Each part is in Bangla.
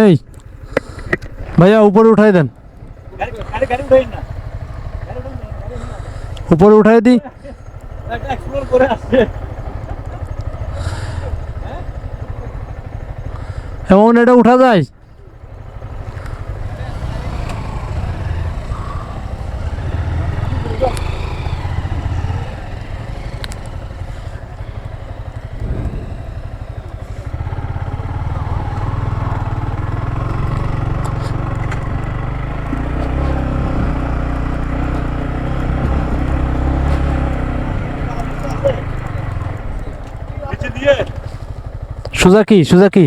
এই ভাইয়া উপরে উঠাই দেন, উপরে উঠাই দি। এমন এটা উঠা যায়? সোজা কি, সোজা কি?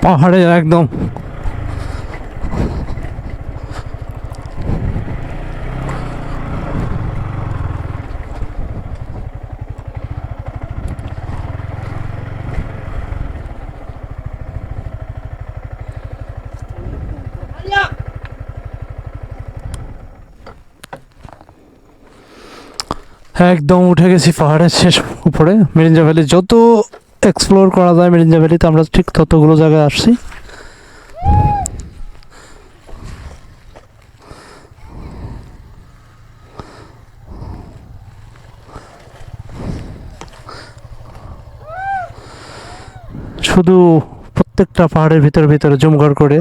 পাহাড়ে একদম একদম উঠে গেছি পাহাড়ের শেষ উপরে। মিরিঞ্জা ভ্যালি যত এক্সপ্লোর করা যায় মিরিঞ্জা ভ্যালিতে আমরা ঠিক ততগুলো জায়গায় আসছি। শুধু প্রত্যেকটা পাহাড়ের ভিতরে ভিতরে জমঘর করে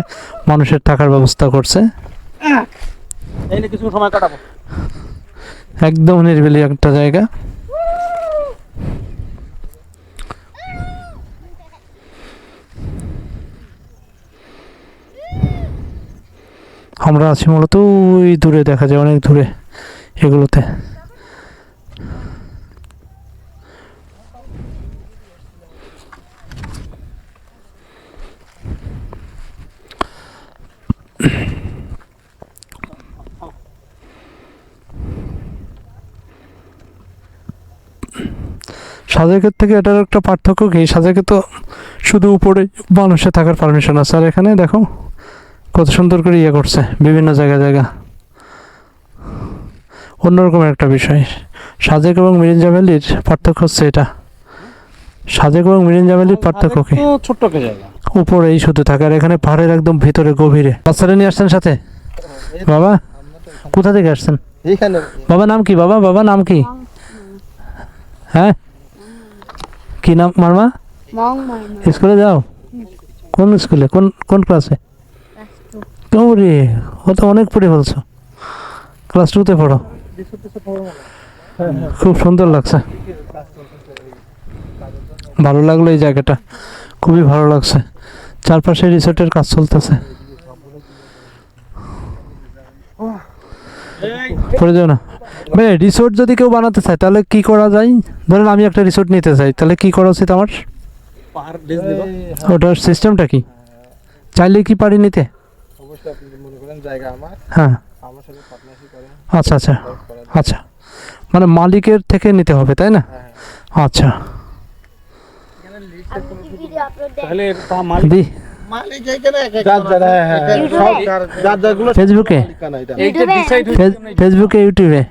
মানুষের থাকার ব্যবস্থা করছে। কিছু সময় কাটাবো, একদম নিরিবিলি একটা জায়গা। আমরা আছি মূলত ওই দূরে, দেখা যায় অনেক দূরে এগুলোতে। সাজেকের থেকে এটার একটা পার্থক্য কি, সাজেকে তো শুধু উপরে মানুষের থাকার পারমিশন আছে, আর এখানে দেখো কত সুন্দর করে ইয়ে করছে বিভিন্ন জায়গা। অন্যরকম একটা বিষয়। সাজেক এবং মিরিঞ্জা ভ্যালির পার্থক্য হচ্ছে এটা। সাজেক এবং মিরিঞ্জা ভ্যালির পার্থক্য কি, ছোট্ট জায়গা, উপরেই শুধু থাকে, আর এখানে পাহাড়ের একদম ভিতরে গভীরে। বাচ্চারা নিয়ে আসছেন সাথে? বাবা কোথা থেকে আসছেন? বাবা নাম কি? বাবা নাম কি? হ্যাঁ কি নাম? মারমা স্কুলে যাও? কোন স্কুলে, কোন ক্লাসে? ওরে ও তো অনেক পড়ে বলছো, ক্লাস 2-তে পড়ো। খুব সুন্দর লাগছে, ভালো লাগলো এই জায়গাটা, খুবই ভালো লাগছে। চারপাশে রিসোর্টের কাজ চলতেছে। পড়ে যাও না ভাই। রিসোর্ট যদি কেউ বানাতে চায় তাহলে কি করা যায়? ধরেন আমি একটা রিসোর্ট নিতে চাই, তাহলে কি করা উচিত আমার? ওটার সিস্টেমটা কি? চাইলে কি পারি নিতে? হ্যাঁ আচ্ছা, মানে মালিকের থেকে নিতে হবে তাই না? আচ্ছা ফেসবুকে, ইউটিউবে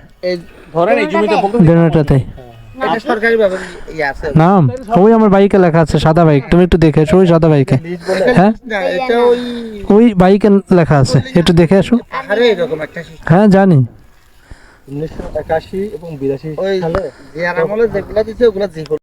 নাম ওই আমার বাইকে লেখা আছে, সাদা বাইক। তুমি একটু দেখে এসো ওই সাদা বাইকে। হ্যাঁ ওই বাইকে লেখা আছে, একটু দেখে আসো। হ্যাঁ জানি 1981 এবং 82 সালে যে আমলে যেগুলা দিছে ওগুলা